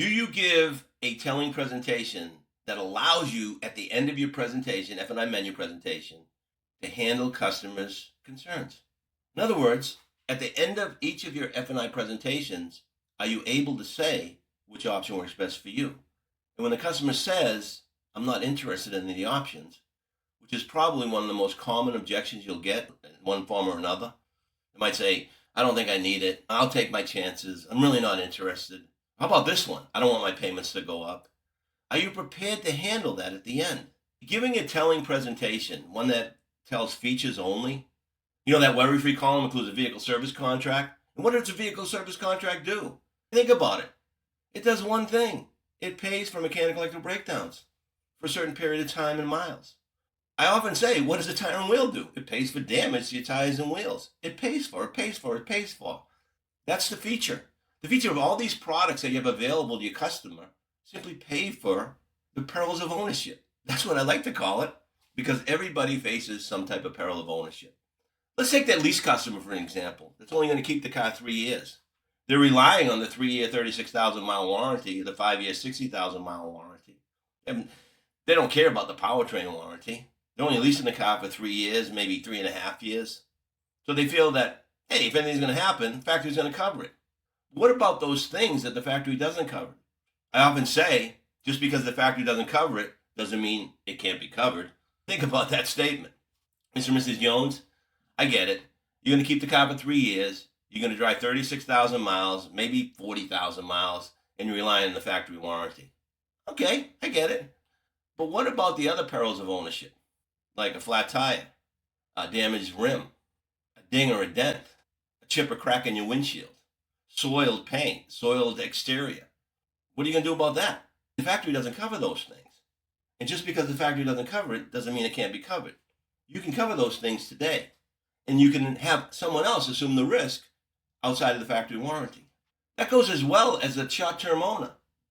Do you give a telling presentation that allows you at the end of your presentation, F&I menu presentation, to handle customers' concerns? In other words, at the end of each of your F&I presentations, are you able to say which option works best for you? And when the customer says, I'm not interested in the options, which is probably one of the most common objections you'll get in one form or another, they might say, I don't think I need it. I'll take my chances. I'm really not interested. How about this one? I don't want my payments to go up. Are you prepared to handle that at the end? Giving a telling presentation, one that tells features only. You know that worry-free column includes a vehicle service contract. And what does a vehicle service contract do? Think about it. It does one thing. It pays for mechanical electrical breakdowns for a certain period of time and miles. I often say, what does a tire and wheel do? It pays for damage to your tires and wheels. It pays for. That's the feature. The feature of all these products that you have available to your customer simply pay for the perils of ownership. That's what I like to call it, because everybody faces some type of peril of ownership. Let's take that lease customer for an example. That's only going to keep the car 3 years. They're relying on the 3-year, 36,000-mile warranty, the 5-year, 60,000-mile warranty. And they don't care about the powertrain warranty. They're only leasing the car for 3 years, maybe 3.5 years. So they feel that, hey, if anything's going to happen, the factory's going to cover it. What about those things that the factory doesn't cover? I often say, just because the factory doesn't cover it doesn't mean it can't be covered. Think about that statement. Mr. and Mrs. Jones, I get it. You're going to keep the car for 3 years. You're going to drive 36,000 miles, maybe 40,000 miles, and you're relying on the factory warranty. Okay, I get it. But what about the other perils of ownership? Like a flat tire, a damaged rim, a ding or a dent, a chip or crack in your windshield, soiled paint, soiled exterior. What are you going to do about that? The factory doesn't cover those things. And just because the factory doesn't cover it doesn't mean it can't be covered. You can cover those things today. And you can have someone else assume the risk outside of the factory warranty. That goes as well as a short-term owner.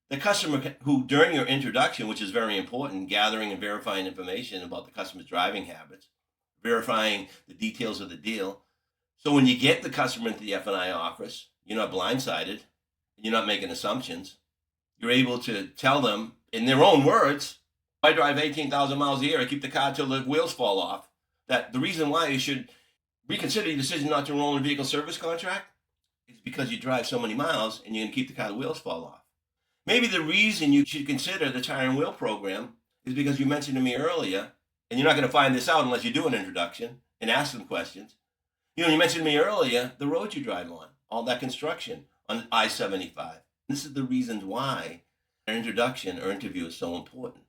The customer who, during your introduction, which is very important, gathering and verifying information about the customer's driving habits, verifying the details of the deal. So when you get the customer into the F&I office, you're not blindsided, you're not making assumptions. You're able to tell them in their own words, I drive 18,000 miles a year, I keep the car till the wheels fall off, that the reason why you should reconsider your decision not to enroll in a vehicle service contract is because you drive so many miles and you're going to keep the car, the wheels fall off. Maybe the reason you should consider the tire and wheel program is because you mentioned to me earlier, and you're not going to find this out unless you do an introduction and ask them questions. You mentioned to me earlier the road you drive on, all that construction on I-75. This is the reasons why an introduction or interview is so important.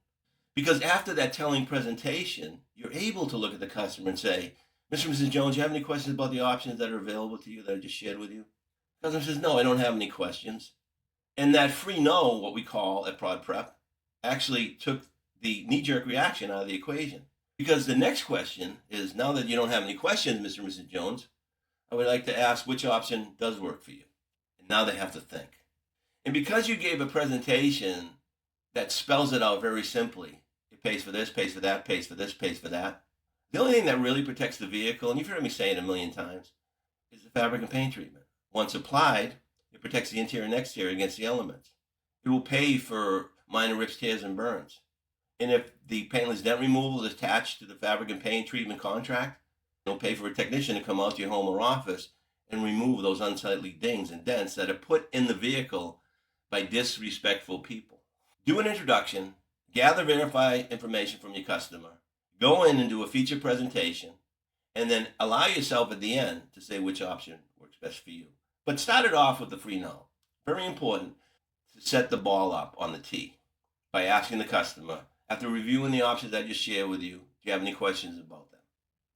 Because after that telling presentation, you're able to look at the customer and say, Mr. and Mrs. Jones, you have any questions about the options that are available to you that I just shared with you? The customer says, no, I don't have any questions. And that free no, what we call at Prod Prep, actually took the knee-jerk reaction out of the equation. Because the next question is, now that you don't have any questions, Mr. and Mrs. Jones, I would like to ask which option does work for you. And now they have to think. And because you gave a presentation that spells it out very simply, it pays for this, pays for that, pays for this, pays for that. The only thing that really protects the vehicle, and you've heard me say it a million times, is the fabric and paint treatment. Once applied, it protects the interior and exterior against the elements. It will pay for minor rips, tears, and burns. And if the paintless dent removal is attached to the fabric and paint treatment contract, it'll pay for a technician to come out to your home or office and remove those unsightly dings and dents that are put in the vehicle by disrespectful people. Do an introduction, gather, verify information from your customer, go in and do a feature presentation, and then allow yourself at the end to say which option works best for you. But start it off with the free no. Very important to set the ball up on the tee by asking the customer, after reviewing the options I just shared with you, do you have any questions about them?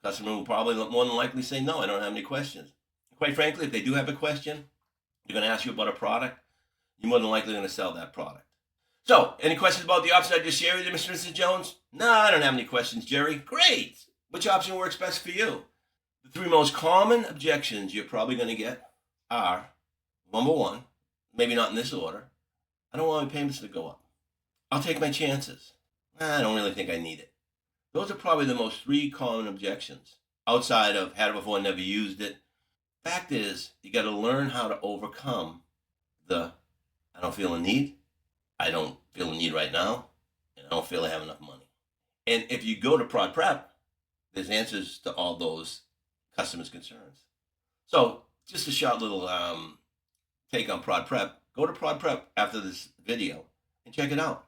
The customer will probably more than likely say, no, I don't have any questions. Quite frankly, if they do have a question, they're going to ask you about a product, you're more than likely going to sell that product. So, any questions about the options I just shared with you, Mr. and Mrs. Jones? No, I don't have any questions, Gerry. Great. Which option works best for you? The 3 most common objections you're probably going to get are, number 1, maybe not in this order, I don't want my payments to go up. I'll take my chances. I don't really think I need it. Those are probably the most 3 common objections, outside of had it before, never used it. Fact is, you got to learn how to overcome the I don't feel a need, I don't feel the need right now, and I don't feel I have enough money. And if you go to Prod Prep, there's answers to all those customers' concerns. So just a short little take on Prod Prep. Go to Prod Prep after this video and check it out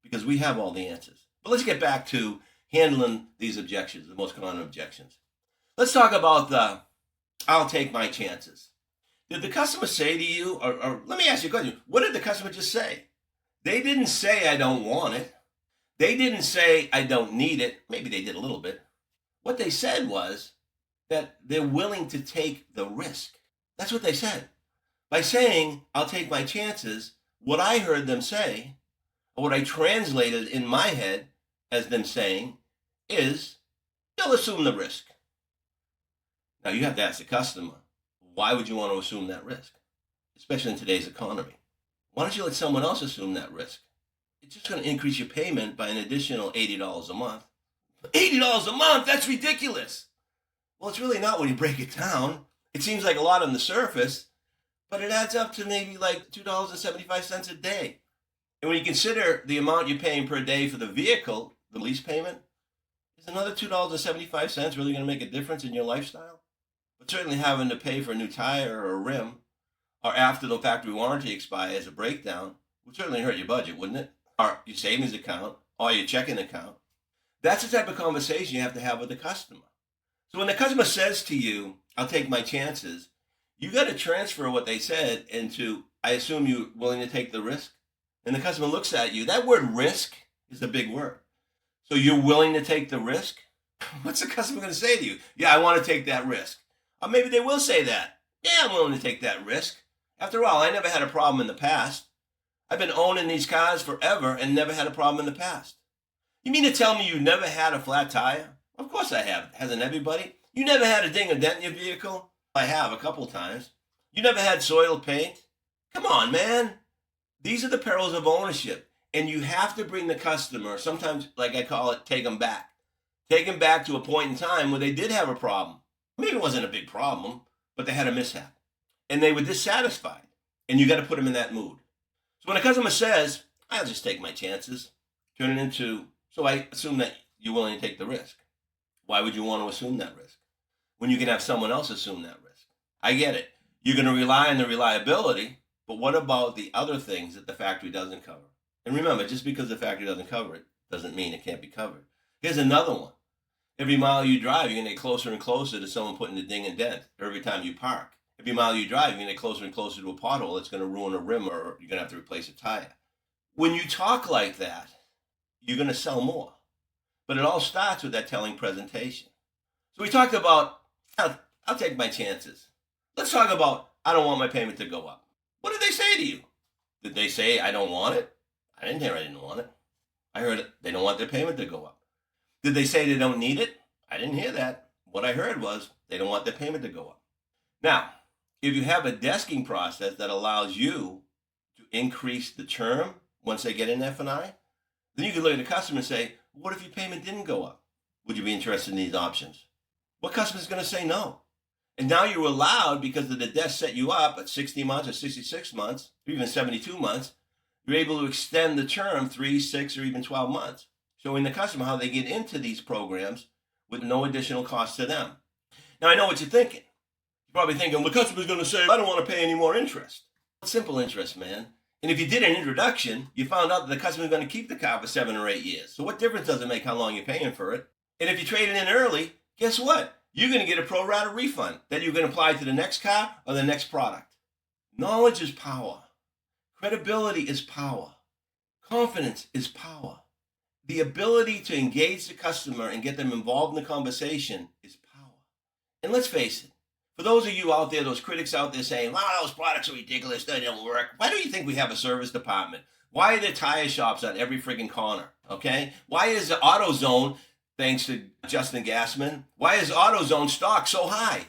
because we have all the answers. But let's get back to handling these objections, the most common objections. Let's talk about the I'll take my chances. Did the customer say to you, or let me ask you a question, what did the customer just say? They didn't say I don't want it. They didn't say I don't need it. Maybe they did a little bit. What they said was that they're willing to take the risk. That's what they said. By saying, I'll take my chances, what I heard them say, or what I translated in my head as them saying, is they'll assume the risk. Now you have to ask the customer, why would you want to assume that risk? Especially in today's economy. Why don't you let someone else assume that risk? It's just going to increase your payment by an additional $80 a month. $80 a month? That's ridiculous. Well, it's really not when you break it down. It seems like a lot on the surface, but it adds up to maybe like $2.75 a day. And when you consider the amount you're paying per day for the vehicle, the lease payment, is another $2.75 really going to make a difference in your lifestyle? But certainly having to pay for a new tire or a rim, or after the factory warranty expires, a breakdown, would certainly hurt your budget, wouldn't it? Or your savings account, or your checking account. That's the type of conversation you have to have with the customer. So when the customer says to you, I'll take my chances, you got to transfer what they said into, I assume you're willing to take the risk. And the customer looks at you. That word risk is a big word. So you're willing to take the risk? What's the customer going to say to you? Yeah, I want to take that risk. Or maybe they will say that. Yeah, I'm willing to take that risk. After all, I never had a problem in the past. I've been owning these cars forever and never had a problem in the past. You mean to tell me you never had a flat tire? Of course I have. Hasn't everybody? You never had a ding or dent in your vehicle? I have a couple times. You never had soiled paint? Come on, man. These are the perils of ownership. And you have to bring the customer, sometimes, like I call it, take them back. Take them back to a point in time where they did have a problem. Maybe it wasn't a big problem, but they had a mishap. And they were dissatisfied. And you got to put them in that mood. So when a customer says, I'll just take my chances, turn it into, so I assume that you're willing to take the risk. Why would you want to assume that risk when you can have someone else assume that risk? I get it. You're going to rely on the reliability, but what about the other things that the factory doesn't cover? And remember, just because the factory doesn't cover it doesn't mean it can't be covered. Here's another one. Every mile you drive, you're going to get closer and closer to someone putting a ding and dent. Or every time you park. Every mile you drive, you're going to get closer and closer to a pothole that's going to ruin a rim or you're going to have to replace a tire. When you talk like that, you're going to sell more. But it all starts with that telling presentation. So we talked about, I'll take my chances. Let's talk about, I don't want my payment to go up. What did they say to you? Did they say, I don't want it? I didn't hear I didn't want it. I heard they don't want their payment to go up. Did they say they don't need it? I didn't hear that. What I heard was they don't want their payment to go up. Now, if you have a desking process that allows you to increase the term once they get in F&I, then you can look at the customer and say, what if your payment didn't go up? Would you be interested in these options? What customer is going to say no? And now you're allowed, because of the desk set you up at 60 months or 66 months, or even 72 months, you're able to extend the term 3, 6, or even 12 months, showing the customer how they get into these programs with no additional cost to them. Now, I know what you're thinking. You're probably thinking, well, the customer's going to say, I don't want to pay any more interest. It's simple interest, man. And if you did an introduction, you found out that the customer's going to keep the car for 7 or 8 years. So what difference does it make how long you're paying for it? And if you trade it in early, guess what? You're going to get a pro rata refund that you can apply to the next car or the next product. Knowledge is power. Credibility is power. Confidence is power. The ability to engage the customer and get them involved in the conversation is power. And let's face it, for those of you out there, those critics out there saying, wow, those products are ridiculous, they don't work. Why do you think we have a service department? Why are there tire shops on every friggin' corner? Okay? Why is the AutoZone, thanks to Justin Gassman, why is AutoZone stock so high?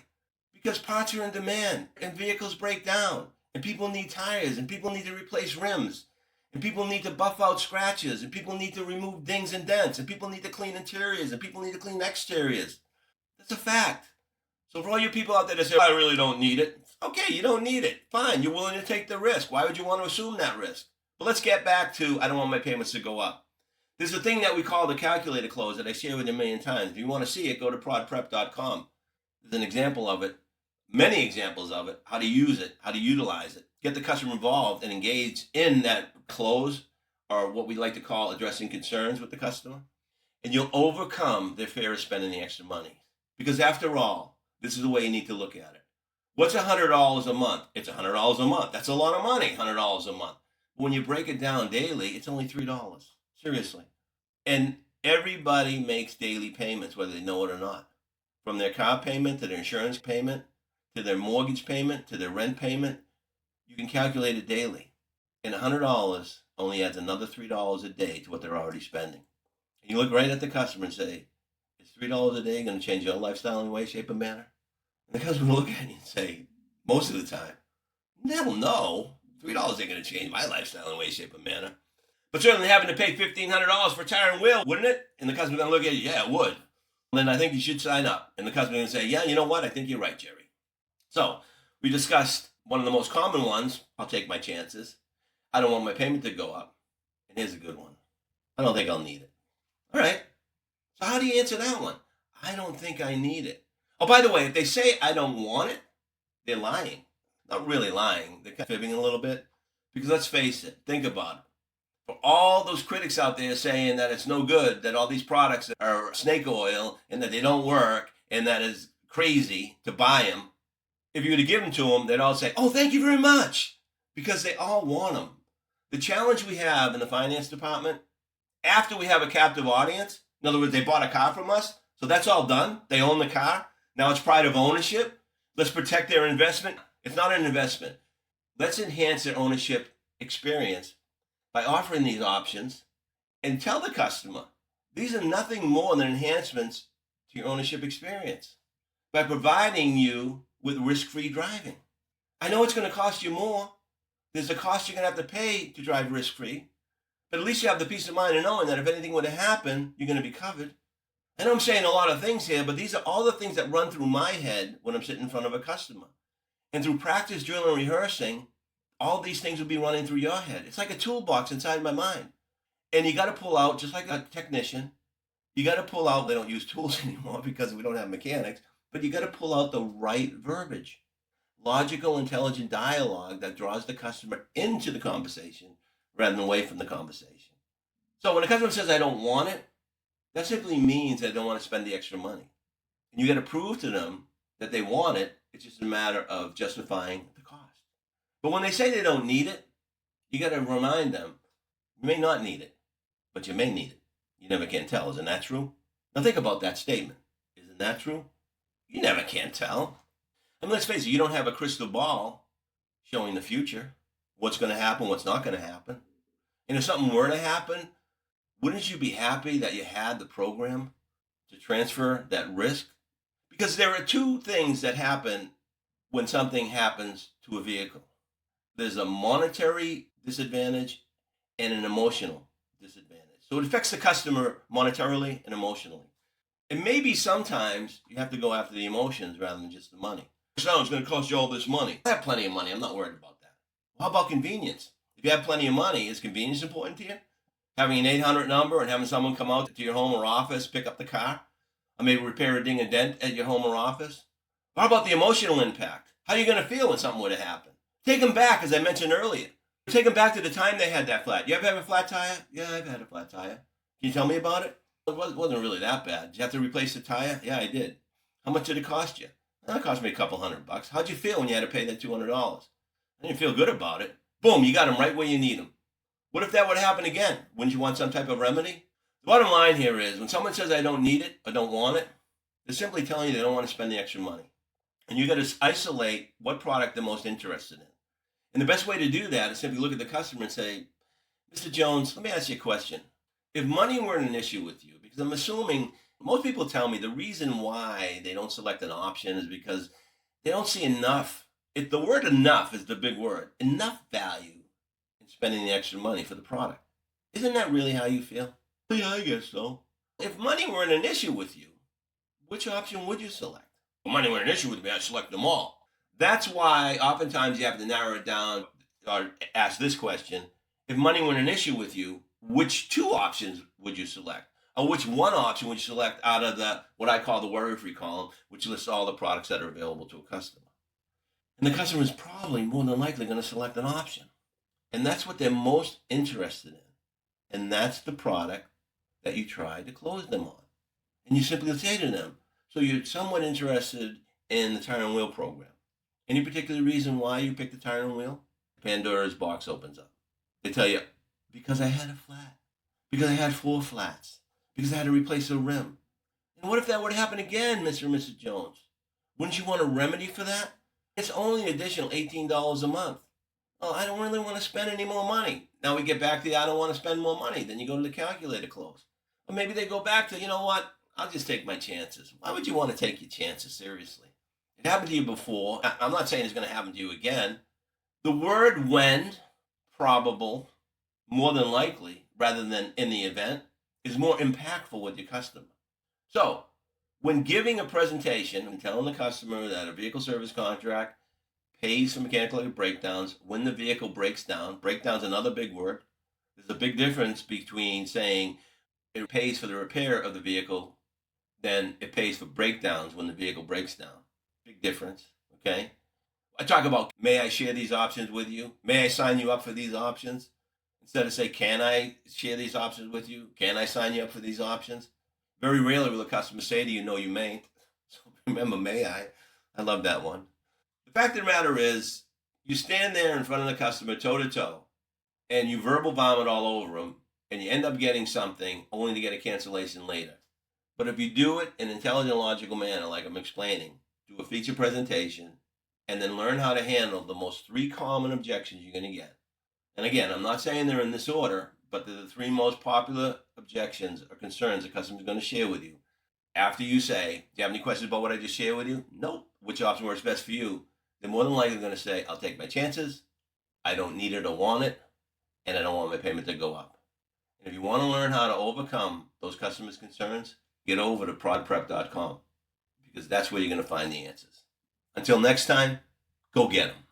Because parts are in demand and vehicles break down and people need tires and people need to replace rims and people need to buff out scratches and people need to remove dings and dents and people need to clean interiors and people need to clean exteriors. That's a fact. So for all you people out there that say, I really don't need it. Okay, you don't need it. Fine, you're willing to take the risk. Why would you want to assume that risk? But let's get back to I don't want my payments to go up. There's a thing that we call the calculator close that I share with you a million times. If you want to see it, go to prodprep.com. There's an example of it, many examples of it, how to use it, how to utilize it. Get the customer involved and engage in that close, or what we like to call addressing concerns with the customer. And you'll overcome their fear of spending the extra money. Because after all, this is the way you need to look at it. What's $100 a month? It's $100 a month. That's a lot of money, $100 a month. But when you break it down daily, it's only $3. Seriously. And everybody makes daily payments, whether they know it or not. From their car payment to their insurance payment, to their mortgage payment, to their rent payment. You can calculate it daily. And $100 only adds another $3 a day to what they're already spending. And you look right at the customer and say, is $3 a day going to change your lifestyle in any way, shape, or manner? And the customer will look at you and say, most of the time, hell no. $3 ain't going to change my lifestyle in any way, shape, or manner. But certainly having to pay $1,500 for tire and wheel, wouldn't it? And the customer's going to look at you, yeah, it would. Then I think you should sign up. And the customer's going to say, yeah, you know what? I think you're right, Gerry. So we discussed one of the most common ones. I'll take my chances. I don't want my payment to go up. And here's a good one. I don't think I'll need it. All right. So how do you answer that one? I don't think I need it. Oh, by the way, if they say I don't want it, they're lying. Not really lying. They're kind of fibbing a little bit. Because let's face it. Think about it. For all those critics out there saying that it's no good, that all these products are snake oil and that they don't work and that is crazy to buy them, if you were to give them to them, they'd all say, oh, thank you very much, because they all want them. The challenge we have in the finance department, after we have a captive audience, in other words, they bought a car from us, so that's all done. They own the car. Now it's pride of ownership. Let's protect their investment. It's not an investment. Let's enhance their ownership experience by offering these options and tell the customer, these are nothing more than enhancements to your ownership experience by providing you with risk-free driving. I know it's going to cost you more. There's a cost you're going to have to pay to drive risk-free, but at least you have the peace of mind of knowing that if anything were to happen, you're going to be covered. I know I'm saying a lot of things here, but these are all the things that run through my head when I'm sitting in front of a customer. And through practice, drill, and rehearsing, all these things will be running through your head. It's like a toolbox inside my mind. And you got to pull out, just like a technician, you got to pull out, they don't use tools anymore because we don't have mechanics, but you got to pull out the right verbiage. Logical, intelligent dialogue that draws the customer into the conversation rather than away from the conversation. So when a customer says, I don't want it, that simply means they don't want to spend the extra money. And you got to prove to them that they want it. It's just a matter of justifying the cost. But when they say they don't need it, you got to remind them, you may not need it, but you may need it. You never can tell. Isn't that true? Now think about that statement. Isn't that true? You never can tell. I mean, let's face it, you don't have a crystal ball showing the future, what's going to happen, what's not going to happen. And if something were to happen, wouldn't you be happy that you had the program to transfer that risk? Because there are two things that happen when something happens to a vehicle. There's a monetary disadvantage and an emotional disadvantage. So it affects the customer monetarily and emotionally. And maybe sometimes you have to go after the emotions rather than just the money. So it's going to cost you all this money. I have plenty of money. I'm not worried about that. Well, how about convenience? If you have plenty of money, is convenience important to you? Having an 800 number and having someone come out to your home or office, pick up the car, or maybe repair a ding and dent at your home or office? How about the emotional impact? How are you going to feel when something were to happen? Take them back, as I mentioned earlier. Take them back to the time they had that flat. You ever have a flat tire? Yeah, I've had a flat tire. Can you tell me about it? It wasn't really that bad. Did you have to replace the tire? Yeah, I did. How much did it cost you? It cost me a couple $100. How'd you feel when you had to pay that $200? I didn't feel good about it. Boom, you got them right where you need them. What if that would happen again? Wouldn't you want some type of remedy? The bottom line here is when someone says I don't need it or don't want it, they're simply telling you they don't want to spend the extra money. And you got to isolate what product they're most interested in. And the best way to do that is simply look at the customer and say, Mr. Jones, let me ask you a question. If money weren't an issue with you, because I'm assuming most people tell me the reason why they don't select an option is because they don't see enough. The word enough is the big word. Enough value in spending the extra money for the product. Isn't that really how you feel? Yeah, I guess so. If money weren't an issue with you, which option would you select? If money weren't an issue with me, I'd select them all. That's why oftentimes you have to narrow it down or ask this question. if money were an issue with you, which two options would you select? Or which one option would you select out of the what I call the worry-free column, which lists all the products that are available to a customer? And the customer is probably more than likely going to select an option. And that's what they're most interested in. And that's the product that you try to close them on. And you simply say to them, so you're somewhat interested in the tire and wheel program. Any particular reason why you picked the tire and wheel? Pandora's box opens up. They tell you, because I had a flat, because I had 4 flats, because I had to replace a rim. And what if that would happen again, Mr. and Mrs. Jones? Wouldn't you want a remedy for that? It's only an additional $18 a month. Oh, I don't really want to spend any more money. Now we get back to the I don't want to spend more money. Then you go to the calculator close. Or maybe they go back to, you know what? I'll just take my chances. Why would you want to take your chances seriously? It happened to you before. I'm not saying it's going to happen to you again. The word when, probable, more than likely, rather than in the event, is more impactful with your customer. So, when giving a presentation and telling the customer that a vehicle service contract pays for mechanical breakdowns when the vehicle breaks down, breakdown's another big word. There's a big difference between saying it pays for the repair of the vehicle than it pays for breakdowns when the vehicle breaks down. Big difference, okay? I talk about, may I share these options with you? May I sign you up for these options? Instead of say, can I share these options with you? Can I sign you up for these options? Very rarely will a customer say to you, no, you mayn't. So remember, may I? I love that one. The fact of the matter is, you stand there in front of the customer toe to toe, and you verbal vomit all over them, and you end up getting something only to get a cancellation later. But if you do it in an intelligent, logical manner, like I'm explaining, do a feature presentation, and then learn how to handle the most 3 common objections you're going to get. And again, I'm not saying they're in this order, but they're the 3 most popular objections or concerns the customer's going to share with you. After you say, do you have any questions about what I just shared with you? Nope. Which option works best for you? They're more than likely going to say, I'll take my chances, I don't need it or want it, and I don't want my payment to go up. And if you want to learn how to overcome those customers' concerns, get over to prodprep.com because that's where you're going to find the answers. Until next time, go get them.